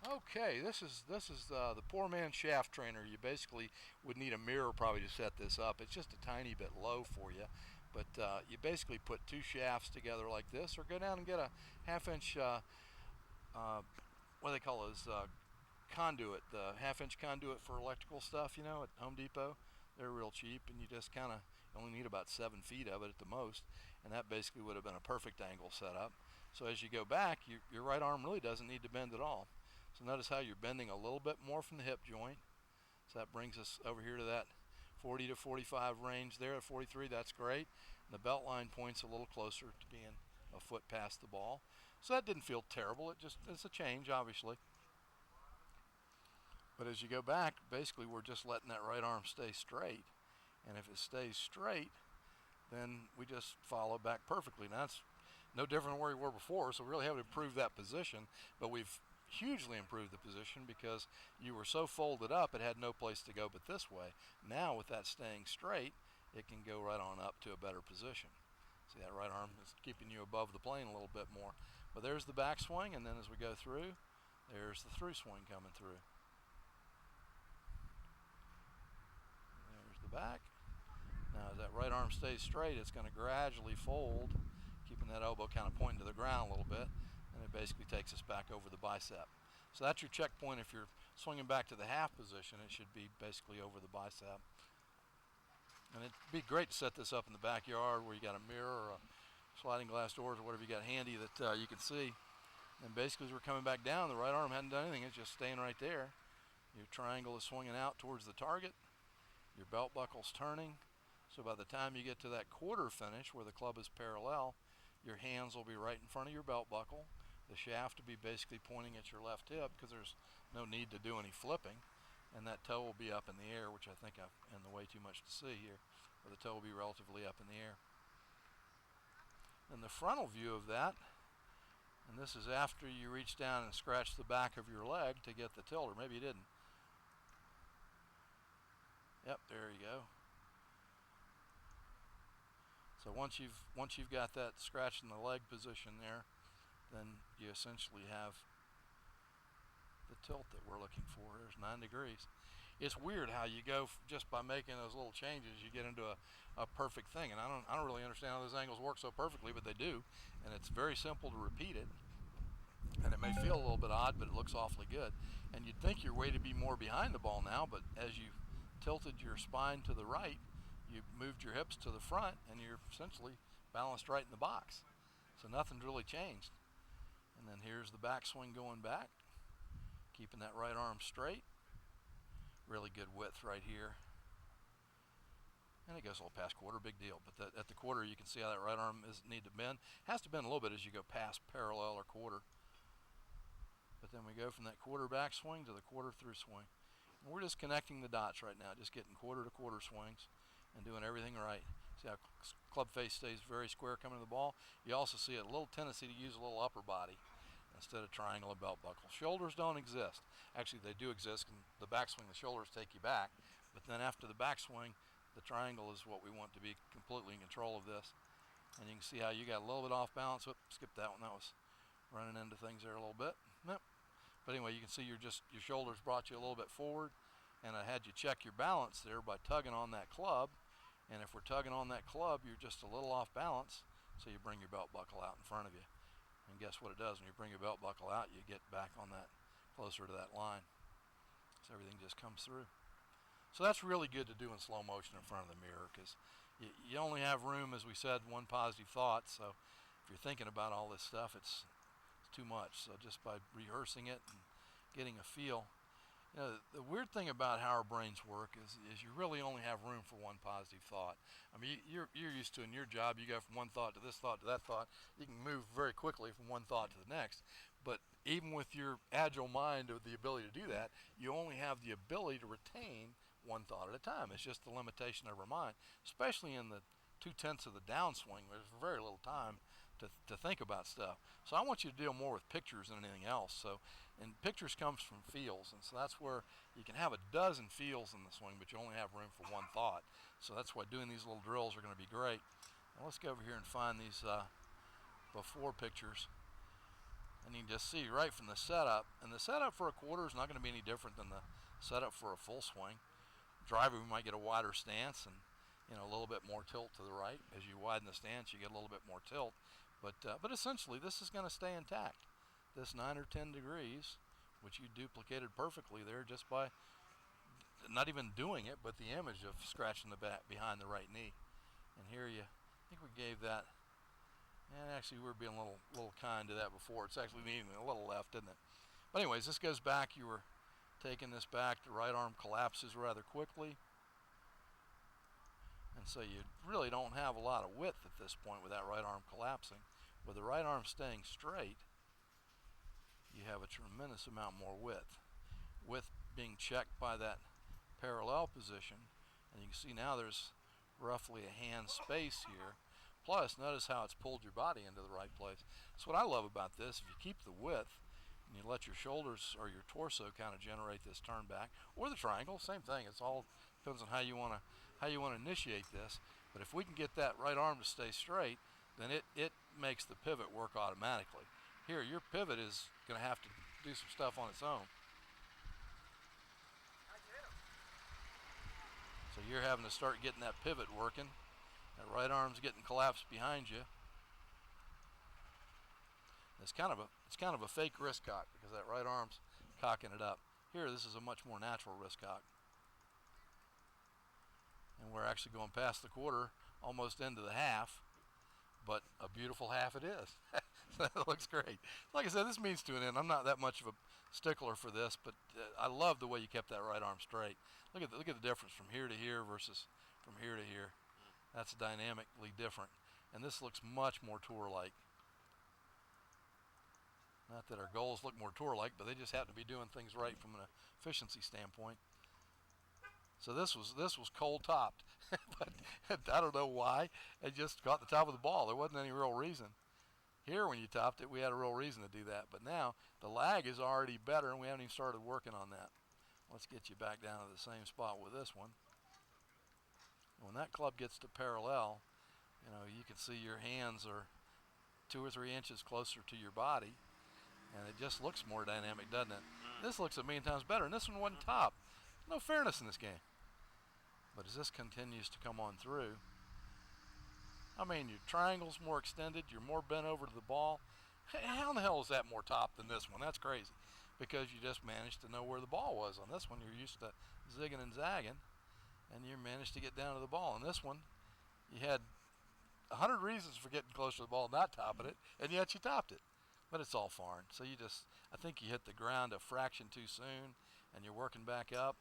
Okay, this is the poor man's shaft trainer. You basically would need a mirror probably to set this up. It's just a tiny bit low for you, but you basically put two shafts together like this, or go down and get a half-inch uh, what do they call those conduit, the half-inch conduit for electrical stuff. You know, at Home Depot, they're real cheap, and you just kind of only need about 7 feet of it at the most, and that basically would have been a perfect angle setup. So as you go back, your right arm really doesn't need to bend at all. So notice how you're bending a little bit more from the hip joint. So that brings us over here to that 40 to 45 range there. At 43, that's great. And the belt line points a little closer to being a foot past the ball. So that didn't feel terrible. It's a change, obviously. But as you go back, basically we're just letting that right arm stay straight. And if it stays straight, then we just follow back perfectly. Now that's no different than where we were before, so we really haven't improved that position, but we've hugely improved the position because you were so folded up it had no place to go but this way. Now with that staying straight, it can go right on up to a better position. See, that right arm is keeping you above the plane a little bit more. But there's the backswing, and then as we go through, there's the through swing coming through. There's the back. Now as that right arm stays straight, it's going to gradually fold, keeping that elbow kind of pointing to the ground a little bit, and it basically takes us back over the bicep. So that's your checkpoint. If you're swinging back to the half position, it should be basically over the bicep. And it'd be great to set this up in the backyard where you got a mirror or a sliding glass doors or whatever you got handy that you can see. And basically as we're coming back down, the right arm hadn't done anything. It's just staying right there. Your triangle is swinging out towards the target. Your belt buckle's turning. So by the time you get to that quarter finish where the club is parallel, your hands will be right in front of your belt buckle. The shaft will be basically pointing at your left hip because there's no need to do any flipping. And that toe will be up in the air, which I think I'm in the way too much to see here. But the toe will be relatively up in the air. Then the frontal view of that, and this is after you reach down and scratch the back of your leg to get the tilt, or maybe you didn't. Yep, there you go. So once you've got that scratch in the leg position there, then you essentially have the tilt that we're looking for. There's 9 degrees. It's weird how you go just by making those little changes, you get into a perfect thing. And I don't really understand how those angles work so perfectly, but they do. And it's very simple to repeat it. And it may feel a little bit odd, but it looks awfully good. And you'd think your weight would be more behind the ball now, but as you tilted your spine to the right, you moved your hips to the front, and you're essentially balanced right in the box. So nothing's really changed. And then here's the backswing going back, keeping that right arm straight. Really good width right here. And it goes a little past quarter, big deal. But at the quarter, you can see how that right arm doesn't need to bend. Has to bend a little bit as you go past parallel or quarter. But then we go from that quarter backswing to the quarter through swing. And we're just connecting the dots right now, just getting quarter to quarter swings and doing everything right. See how club face stays very square coming to the ball. You also see a little tendency to use a little upper body instead of triangle and belt buckle. Shoulders don't exist. Actually, they do exist. In the backswing, the shoulders take you back. But then after the backswing, the triangle is what we want to be completely in control of this. And you can see how you got a little bit off balance. Whoop, skip that one. That was running into things there a little bit. Nope. But anyway, you can see your shoulders brought you a little bit forward. And I had you check your balance there by tugging on that club. And if we're tugging on that club, you're just a little off balance. So you bring your belt buckle out in front of you. And guess what it does? When you bring your belt buckle out, you get back on that, closer to that line. So everything just comes through. So that's really good to do in slow motion in front of the mirror because you only have room, as we said, one positive thought. So if you're thinking about all this stuff, it's too much. So just by rehearsing it and getting a feel. You know, the weird thing about how our brains work is you really only have room for one positive thought. I mean, you're used to in your job, you go from one thought to this thought to that thought. You can move very quickly from one thought to the next. But even with your agile mind with the ability to do that, you only have the ability to retain one thought at a time. It's just the limitation of our mind, especially in the 2/10 of the downswing. There's very little time to think about stuff. So I want you to deal more with pictures than anything else. So, and pictures comes from feels, and so that's where you can have a dozen feels in the swing, but you only have room for one thought. So that's why doing these little drills are going to be great. Now let's go over here and find these before pictures. And you can just see right from the setup, and the setup for a quarter is not going to be any different than the setup for a full swing. Driver, we might get a wider stance and a little bit more tilt to the right. As you widen the stance, you get a little bit more tilt, but essentially this is going to stay intact. This 9 or 10 degrees, which you duplicated perfectly there just by not even doing it, but the image of scratching the back behind the right knee. And here I think we gave that. And actually, we were being a little kind to that before. It's actually needing a little left, isn't it? But anyways, this goes back. You were taking this back. The right arm collapses rather quickly. And so you really don't have a lot of width at this point with that right arm collapsing. With the right arm staying straight, you have a tremendous amount more width. Width being checked by that parallel position. And you can see now there's roughly a hand space here. Plus, notice how it's pulled your body into the right place. That's what I love about this. If you keep the width and you let your shoulders or your torso kind of generate this turn back, or the triangle, same thing. It's all depends on how you want to initiate this. But if we can get that right arm to stay straight, then it makes the pivot work automatically. Here, your pivot is going to have to do some stuff on its own. So you're having to start getting that pivot working. That right arm's getting collapsed behind you. It's kind of a fake wrist cock because that right arm's cocking it up. Here, this is a much more natural wrist cock. And we're actually going past the quarter, almost into the half, but a beautiful half it is. That looks great. Like I said, this means to an end. I'm not that much of a stickler for this, but I love the way you kept that right arm straight. Look at the difference from here to here versus from here to here. That's dynamically different. And this looks much more tour-like. Not that our goals look more tour-like, but they just happen to be doing things right from an efficiency standpoint. So this was cold topped, but I don't know why. It just got the top of the ball. There wasn't any real reason. Here, when you topped it, we had a real reason to do that. But now the lag is already better, and we haven't even started working on that. Let's get you back down to the same spot with this one. When that club gets to parallel, you can see your hands are 2 or 3 inches closer to your body, and it just looks more dynamic, doesn't it? This looks a million times better, and this one wasn't top. No fairness in this game. But as this continues to come on through, I mean, your triangle's more extended, you're more bent over to the ball. How in the hell is that more top than this one? That's crazy, because you just managed to know where the ball was. On this one, you're used to zigging and zagging, and you managed to get down to the ball. On this one, you had 100 reasons for getting close to the ball and not topping it, and yet you topped it. But it's all foreign. So I think you hit the ground a fraction too soon, and you're working back up.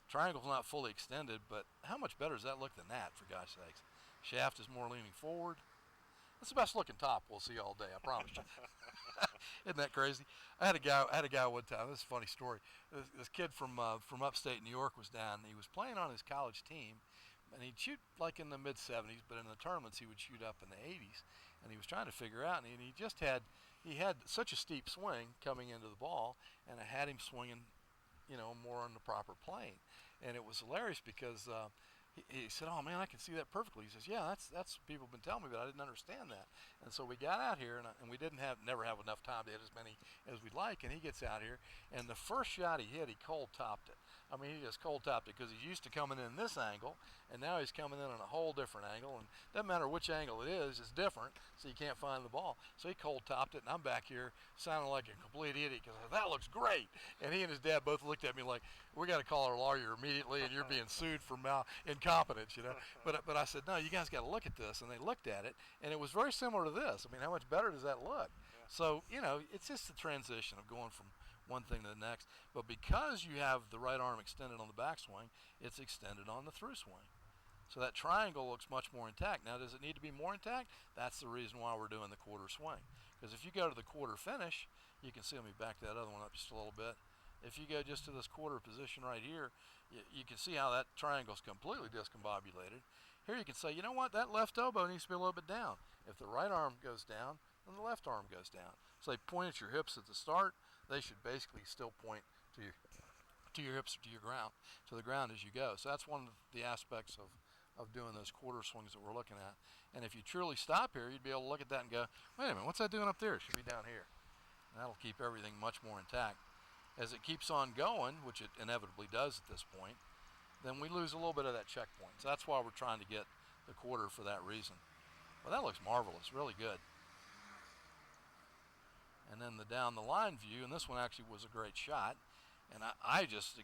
Triangle's not fully extended, but how much better does that look than that, for gosh sakes? Shaft is more leaning forward. That's the best looking top we'll see all day, I promise you. Isn't that crazy? I had a guy one time. This is a funny story. This kid from upstate New York was down. He was playing on his college team, and he'd shoot like in the mid 70s, but in the tournaments he would shoot up in the 80s. And he was trying to figure out, and he had such a steep swing coming into the ball, and it had him swinging, more on the proper plane. And it was hilarious because he said, "Oh man, I can see that perfectly." He says, "Yeah, that's people have been telling me, but I didn't understand that." And so we got out here, and we never have enough time to hit as many as we'd like. And he gets out here, and the first shot he hit, he cold topped it. I mean, he just cold topped it because he's used to coming in this angle, and now he's coming in on a whole different angle. And it doesn't matter which angle it is, it's different, so you can't find the ball. So he cold topped it, and I'm back here sounding like a complete idiot because that looks great. And he and his dad both looked at me like, "We got to call our lawyer immediately, and you're being sued for incompetence, But I said, "No, you guys got to look at this." And they looked at it, and it was very similar to this. I mean, how much better does that look? Yeah. So it's just the transition of going from one thing to the next. But because you have the right arm extended on the backswing, it's extended on the through swing. So that triangle looks much more intact. Now, does it need to be more intact? That's the reason why we're doing the quarter swing. Because if you go to the quarter finish, you can see, let me back that other one up just a little bit. If you go just to this quarter position right here, you can see how that triangle's completely discombobulated. Here you can say, you know what, that left elbow needs to be a little bit down. If the right arm goes down, then the left arm goes down. So they point at your hips at the start. They should basically still point to your hips or to your ground, to the ground as you go. So that's one of the aspects of doing those quarter swings that we're looking at. And if you truly stop here, you'd be able to look at that and go, wait a minute, what's that doing up there? It should be down here. That'll keep everything much more intact. As it keeps on going, which it inevitably does at this point, then we lose a little bit of that checkpoint. So that's why we're trying to get the quarter for that reason. Well, that looks marvelous, really good. And then the down the line view, and this one actually was a great shot. And I just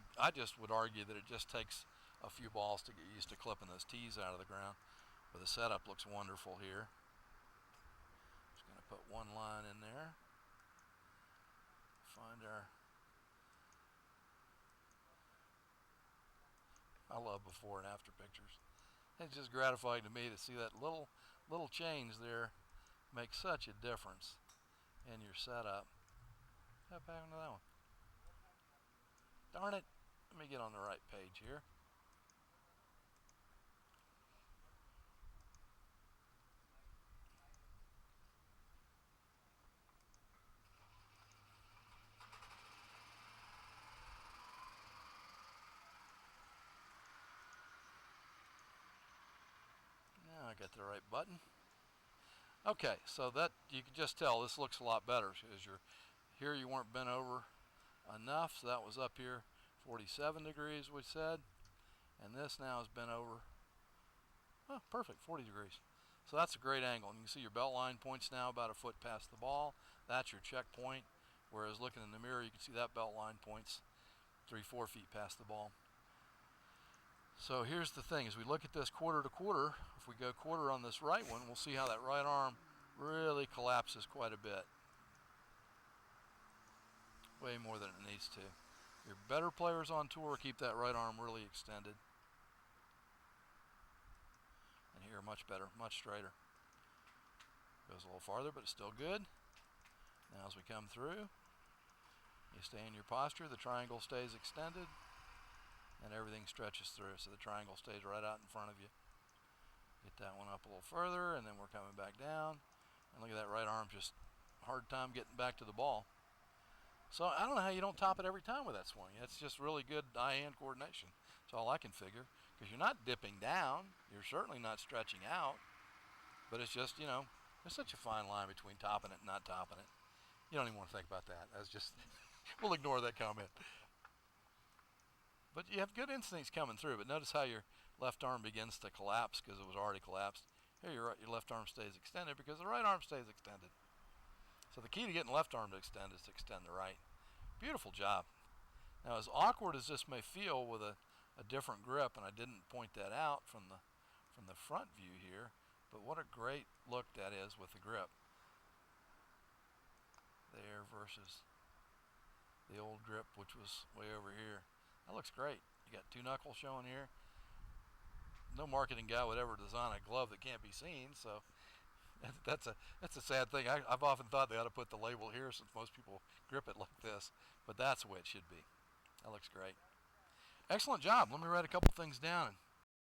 would argue that it just takes a few balls to get used to clipping those tees out of the ground. But the setup looks wonderful here. Just going to put one line in there. Find our. I love before and after pictures. It's just gratifying to me to see that little change there make such a difference in your setup. What happened to that one? Darn it. Let me get on the right page here. Now I got the right button. Okay, so that you can just tell this looks a lot better as you're here. You weren't bent over enough, so that was up here 47 degrees we said, and this now is bent over. Oh, perfect, 40 degrees. So that's a great angle. And you can see your belt line points now about a foot past the ball. That's your check point. Whereas looking in the mirror, you can see that belt line points 3-4 feet past the ball. So here's the thing, as we look at this quarter to quarter, if we go quarter on this right one, we'll see how that right arm really collapses quite a bit. Way more than it needs to. Your better players on tour keep that right arm really extended. And here, much better, much straighter. Goes a little farther, but it's still good. Now as we come through, you stay in your posture, the triangle stays extended, and everything stretches through, so the triangle stays right out in front of you. Get that one up a little further, and then we're coming back down. And look at that right arm, just hard time getting back to the ball. So I don't know how you don't top it every time with that swing. That's just really good eye-hand coordination. That's all I can figure, because you're not dipping down. You're certainly not stretching out. But it's just, you know, there's such a fine line between topping it and not topping it. You don't even want to think about that. That's just, we'll ignore that comment. But you have good instincts coming through. But notice how your left arm begins to collapse because it was already collapsed. Here your left arm stays extended because the right arm stays extended. So the key to getting left arm to extend is to extend the right. Beautiful job. Now as awkward as this may feel with a different grip, and I didn't point that out from the front view here, but what a great look that is with the grip. There versus the old grip, which was way over here. That looks great. You got two knuckles showing here. No marketing guy would ever design a glove that can't be seen, so that's a sad thing. I've often thought they ought to put the label here since most people grip it like this, but that's the way it should be. That looks great. Excellent job. Let me write a couple things down and